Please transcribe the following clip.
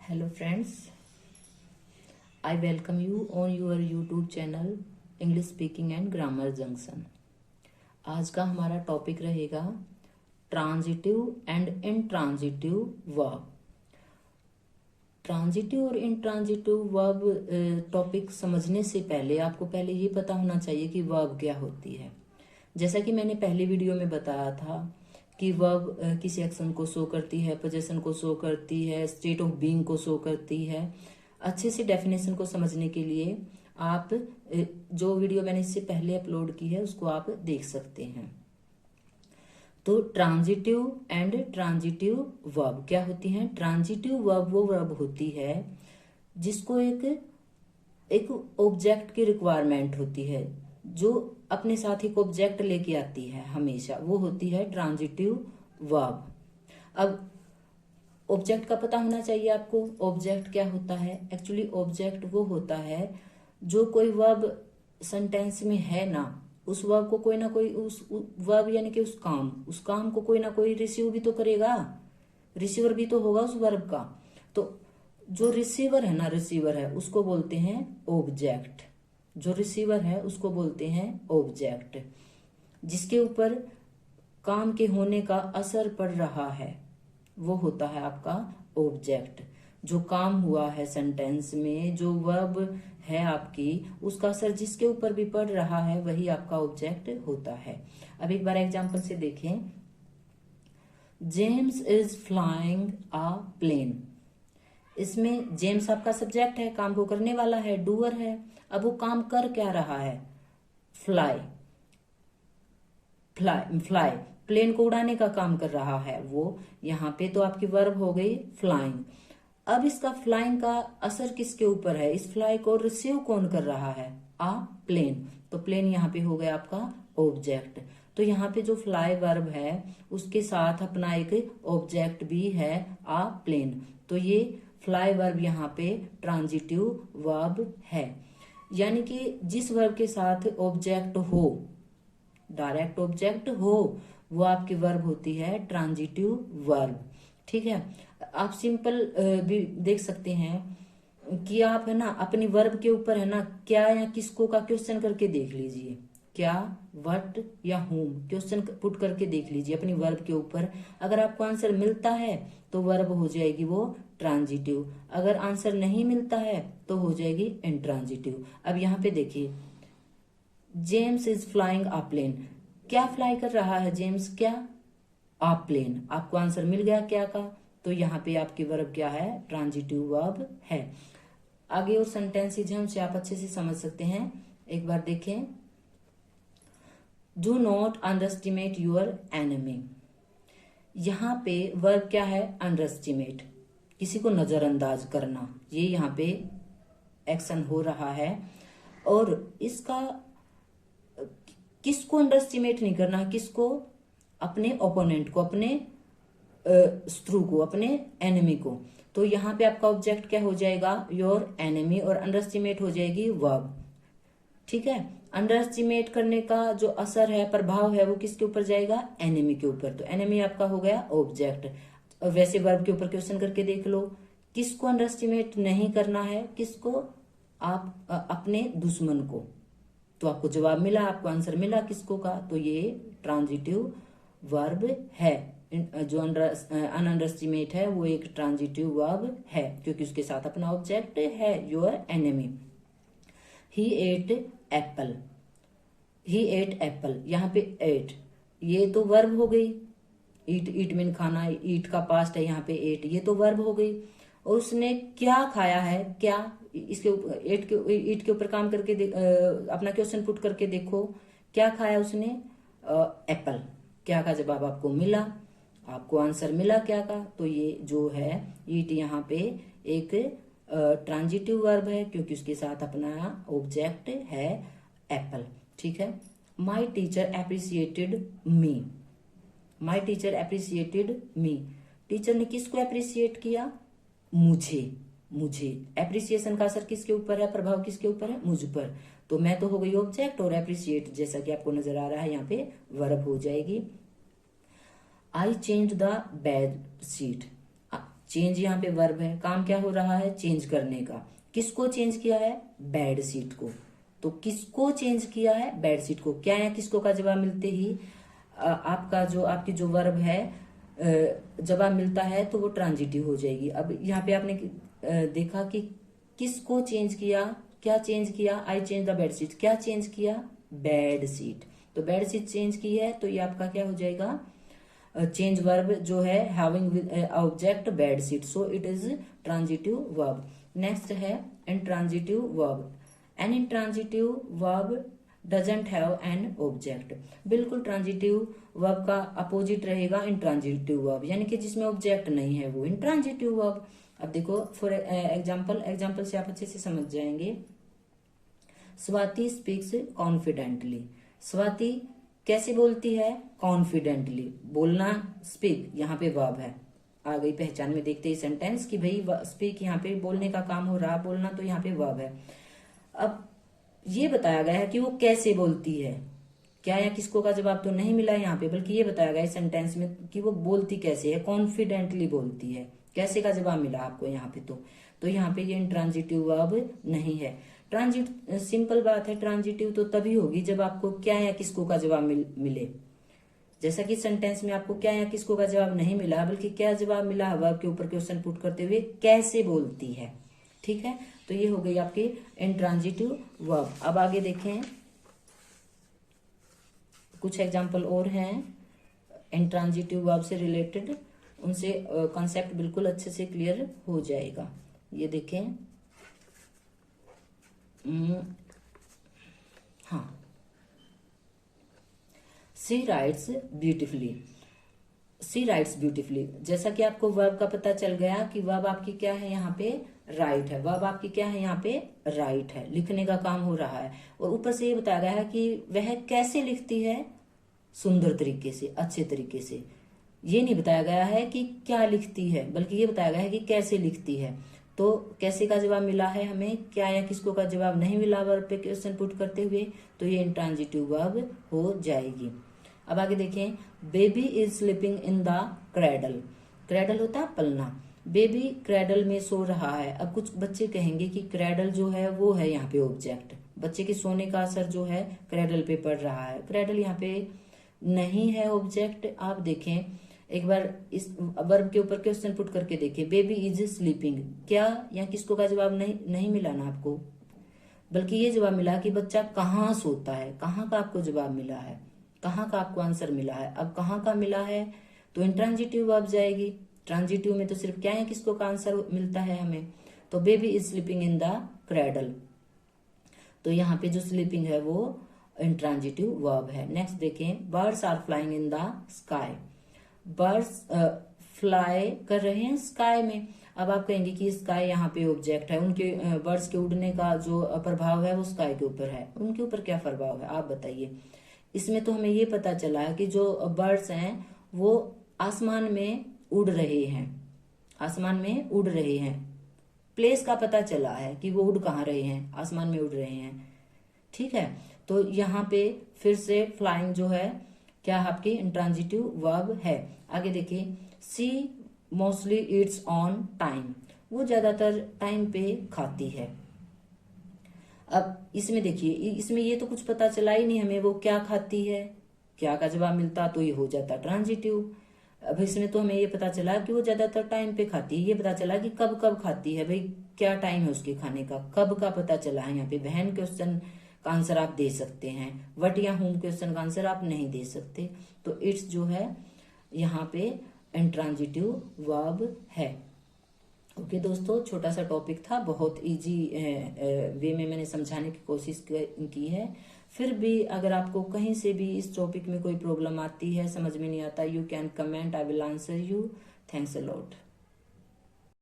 Hello friends, I welcome you on your YouTube channel English Speaking and Grammar Junction। आज का हमारा topic रहेगा transitive and intransitive verb. Transitive और intransitive verb topic समझने से पहले आपको पहले ये पता होना चाहिए कि वर्ब क्या होती है। जैसा कि मैंने पहली वीडियो में बताया था कि वर्ब किसी एक्शन को शो करती है, पोजीशन को शो करती है, स्टेट ऑफ बीइंग को शो करती है। अच्छे से डेफिनेशन को समझने के लिए आप जो वीडियो मैंने इससे पहले अपलोड की है उसको आप देख सकते हैं। तो ट्रांजिटिव एंड ट्रांजिटिव वर्ब क्या होती हैं? ट्रांजिटिव वर्ब वो वर्ब होती है जिसको एक ऑब्जेक्ट की रिक्वायरमेंट होती है, जो अपने साथ एक ऑब्जेक्ट लेके आती है हमेशा, वो होती है ट्रांजिटिव वर्ब। अब ऑब्जेक्ट का पता होना चाहिए आपको। ऑब्जेक्ट क्या होता है? एक्चुअली ऑब्जेक्ट वो होता है जो कोई वर्ब सेंटेंस में है ना, उस वर्ब को कोई ना कोई उस वर्ब यानी कि उस काम को कोई ना कोई रिसीव भी तो करेगा, रिसीवर भी तो होगा उस वर्ब का। तो जो रिसीवर है ना, रिसीवर है उसको बोलते हैं ऑब्जेक्ट। जो रिसीवर है उसको बोलते हैं ऑब्जेक्ट, जिसके ऊपर काम के होने का असर पड़ रहा है वो होता है आपका ऑब्जेक्ट। जो काम हुआ है सेंटेंस में, जो वर्ब है आपकी, उसका असर जिसके ऊपर भी पड़ रहा है वही आपका ऑब्जेक्ट होता है। अब एक बार एग्जांपल से देखें। James is flying a plane. इसमें जेम्स आपका सब्जेक्ट है, काम को करने वाला है, डूअर है। अब वो काम कर क्या रहा है? फ्लाई फ्लाई फ्लाई प्लेन को उड़ाने का काम कर रहा है वो। यहाँ पे तो आपकी वर्ब हो गई फ्लाइंग। अब इसका फ्लाइंग का असर किसके ऊपर है? इस फ्लाई को रिसीव कौन कर रहा है? आ प्लेन। तो प्लेन यहाँ पे हो गया आपका ऑब्जेक्ट। तो यहाँ पे जो फ्लाई वर्ब है उसके साथ अपना एक ऑब्जेक्ट भी है, आ प्लेन। तो ये फ्लाई वर्ब यहाँ पे ट्रांजिटिव वर्ब है, यानी कि जिस वर्ब के साथ ऑब्जेक्ट हो, डायरेक्ट ऑब्जेक्ट हो, वो आपकी वर्ब होती है ट्रांजिटिव वर्ब। ठीक है। आप सिंपल भी देख सकते हैं कि आप है ना अपनी वर्ब के ऊपर है ना क्या या किसको का क्वेश्चन करके देख लीजिए। क्या, व्हाट या होम क्वेश्चन पुट करके देख लीजिए अपनी वर्ब के ऊपर। अगर आपको आंसर मिलता है तो वर्ब हो जाएगी वो ट्रांजिटिव, अगर आंसर नहीं मिलता है तो हो जाएगी इंट्रांजिटिव। अब यहाँ पे देखिए, James is flying a plane. क्या फ्लाई कर रहा है जेम्स? क्या? अ प्लेन। आपको आंसर मिल गया क्या का, तो यहाँ पे आपकी वर्ब क्या है? ट्रांजिटिव वर्ब है। आगे और सेंटेंसेज हैं उनसे आप अच्छे से समझ सकते हैं। एक बार देखें। Do not underestimate your enemy. यहाँ पे वर्ब क्या है? अंडरस्टिमेट, किसी को नजरअंदाज करना, ये यहाँ पे एक्शन हो रहा है। और इसका किसको अंडरस्टिमेट नहीं करना? किसको? अपने ओपोनेंट को, अपने शत्रु को, अपने एनिमी को। तो यहाँ पे आपका ऑब्जेक्ट क्या हो जाएगा? योर एनिमी, और अंडरस्टिमेट हो जाएगी वर्ब। ठीक है। अंडरस्टिमेट करने का जो असर है, प्रभाव है, वो किसके ऊपर जाएगा? एनिमी के ऊपर। तो एनिमी आपका हो गया ऑब्जेक्ट। वैसे वर्ब के ऊपर क्वेश्चन करके देख लो, किसको अंडरस्टिमेट नहीं करना है? किसको? आप अपने दुश्मन को। तो आपको जवाब मिला, आपको आंसर मिला किसको का, तो ये ट्रांजिटिव वर्ब है। जो अनअंडरस्टिमेट है वो एक ट्रांजिटिव वर्ब है, क्योंकि उसके साथ अपना ऑब्जेक्ट है, your enemy. He ate apple. He ate apple, यहाँ पे एट, ये तो वर्ब हो गई। ईट, ईट मीन खाना, ईट का पास्ट है यहाँ पे एट, ये तो वर्ब हो गई। और उसने क्या खाया है? क्या, इसके ऊपर ईट के ऊपर काम करके अपना क्वेश्चन पुट करके देखो, क्या खाया उसने? एप्पल। क्या का जवाब आपको मिला, आपको आंसर मिला क्या का। तो ये जो है ईट यहाँ पे एक ट्रांजिटिव वर्ब है, क्योंकि उसके साथ अपना ऑब्जेक्ट है एप्पल। ठीक है। My teacher appreciated me. My teacher appreciated me. Teacher ने किसको एप्रिसिएट किया? मुझे। मुझे एप्रिसिएशन का असर किसके ऊपर है? प्रभाव किसके ऊपर है? मुझ पर। तो मैं तो हो गई ऑब्जेक्ट, और एप्रिसिएट जैसा कि आपको नजर आ रहा है यहाँ पे वर्ब हो जाएगी। I change the bed sheet. Change यहाँ पे वर्ब है, काम क्या हो रहा है, चेंज करने का। किसको चेंज किया है, बेड शीट को। तो किसको चेंज किया है, बेड शीट को। क्या या किसको का जवाब मिलते ही आपकी जो वर्ब है जवाब मिलता है तो वो ट्रांजिटिव हो जाएगी। अब यहाँ पे आपने देखा कि किसको चेंज किया, क्या चेंज किया, I change the bed sheet. क्या चेंज किया, बेड शीट। तो बेड शीट चेंज की है तो ये आपका क्या हो जाएगा, चेंज वर्ब जो है having object bed sheet, so it is transitive verb. Next है intransitive verb. An intransitive verb doesn't have an object. बिल्कुल ट्रांजिटिव वर्ब का अपोजिट रहेगा इंट्रांजिटिव वर्ब, यानी कि जिसमें ऑब्जेक्ट नहीं है वो इंट्रांजिटिव वर्ब। अब देखो फॉर एग्जाम्पल से आप अच्छे से समझ जाएंगे। Swati speaks confidently. स्वाति कैसे बोलती है, कॉन्फिडेंटली। बोलना स्पीक, यहाँ पे वर्ब है, आ गई पहचान में देखते ही सेंटेंस कि भाई स्पीक यहाँ पे बोलने का काम हो रहा, बोलना तो यहाँ पे वर्ब है। अब ये बताया गया है कि वो कैसे बोलती है, क्या या किसको का जवाब तो नहीं मिला यहाँ पे, बल्कि ये बताया गया है सेंटेंस में कि वो बोलती कैसे है, कॉन्फिडेंटली बोलती है। कैसे का जवाब मिला आपको यहाँ पे, तो यहाँ पे ये इंट्रांजिटिव वर्ब नहीं है। सिंपल बात है, ट्रांजिटिव तो तभी होगी जब आपको क्या या किसको का जवाब मिले। जैसा कि सेंटेंस में आपको क्या या किसको का जवाब नहीं मिला, बल्कि क्या जवाब मिला, वर्ब के ऊपर क्वेश्चन पुट करते हुए कैसे बोलती है। ठीक है, तो ये हो गई आपकी इंट्रांजिटिव वर्ब। अब आगे देखें, कुछ एग्जाम्पल और हैं इंट्रांजिटिव वर्ब से रिलेटेड, उनसे कॉन्सेप्ट बिल्कुल अच्छे से क्लियर हो जाएगा। ये देखें, हाँ, सी राइट्स ब्यूटिफुली। सी राइट्स ब्यूटिफुली, जैसा कि आपको वर्ब का पता चल गया कि वर्ब आपकी क्या है, यहाँ पे राइट है। वर्ब आपकी क्या है, यहाँ पे राइट है, लिखने का काम हो रहा है। और ऊपर से ये बताया गया है कि वह कैसे लिखती है, सुंदर तरीके से, अच्छे तरीके से। ये नहीं बताया गया है कि क्या लिखती है, बल्कि ये बताया गया है कि कैसे लिखती है। तो कैसे का जवाब मिला है हमें, क्या या किसको का जवाब नहीं मिला वर्ब पे क्वेश्चन पुट करते हुए, तो ये इंट्रांजिटिव वर्ब हो जाएगी। अब आगे देखें, baby is sleeping in the cradle. Cradle होता है पलना, बेबी क्रैडल में सो रहा है। अब कुछ बच्चे कहेंगे कि क्रैडल जो है वो है यहाँ पे ऑब्जेक्ट, बच्चे के सोने का असर जो है क्रैडल पे पड़ रहा है। क्रैडल यहाँ पे नहीं है ऑब्जेक्ट। आप देखें एक बार इस वर्ब के ऊपर क्वेश्चन पुट करके देखिए, बेबी इज स्लीपिंग, क्या या किसको का जवाब नहीं मिला ना आपको, बल्कि ये जवाब मिला कि बच्चा कहाँ सोता है। कहाँ का आपको जवाब मिला है, कहाँ का आपको आंसर मिला है। अब कहाँ का मिला है तो इंट्रांजिटिव वर्ब जाएगी। ट्रांजिटिव में तो सिर्फ क्या है किसको का आंसर मिलता है हमें, तो baby is sleeping in the cradle. तो यहाँ पे जो स्लीपिंग है वो इंट्रांजिटिव वर्ब है। नेक्स्ट देखें, birds are flying in the sky. Birds fly कर रहे हैं स्काई में। अब आप कहेंगे कि स्काई यहाँ पे ऑब्जेक्ट है, उनके बर्ड्स के उड़ने का जो प्रभाव है वो स्काई के ऊपर है। उनके ऊपर क्या प्रभाव है आप बताइए। इसमें तो हमें ये पता चला है कि जो बर्ड्स हैं वो आसमान में उड़ रहे हैं, आसमान में उड़ रहे हैं। प्लेस का पता चला है कि वो उड़ कहाँ रहे हैं, आसमान में उड़ रहे हैं। ठीक है, तो यहाँ पे फिर से फ्लाइंग जो है क्या आपकी इंट्रांजिटिव वर्ब है। आगे देखिए, सी मोस्टली ईट्स ऑन टाइम। वो ज्यादातर टाइम पे खाती है। अब इसमें देखिए, इसमें ये तो कुछ पता चला ही नहीं हमें वो क्या खाती है। क्या का जवाब मिलता तो ये हो जाता ट्रांजिटिव। अब इसमें तो हमें ये पता चला कि वो ज्यादातर टाइम पे खाती है। ये पता चला कि कब कब खाती है, भाई क्या टाइम है उसके खाने का, कब का पता चला है। यहाँ पे वहन क्वेश्चन का आंसर आप दे सकते हैं, वट या होम क्वेश्चन का आंसर आप नहीं दे सकते। तो इट्स जो है यहाँ पे इंट्रांजिटिव वर्ब है। ओके दोस्तों, छोटा सा टॉपिक था, बहुत इजी वे में मैंने समझाने की कोशिश की है। फिर भी अगर आपको कहीं से भी इस टॉपिक में कोई प्रॉब्लम आती है, समझ में नहीं आता, you can comment, I will answer you. Thanks a lot.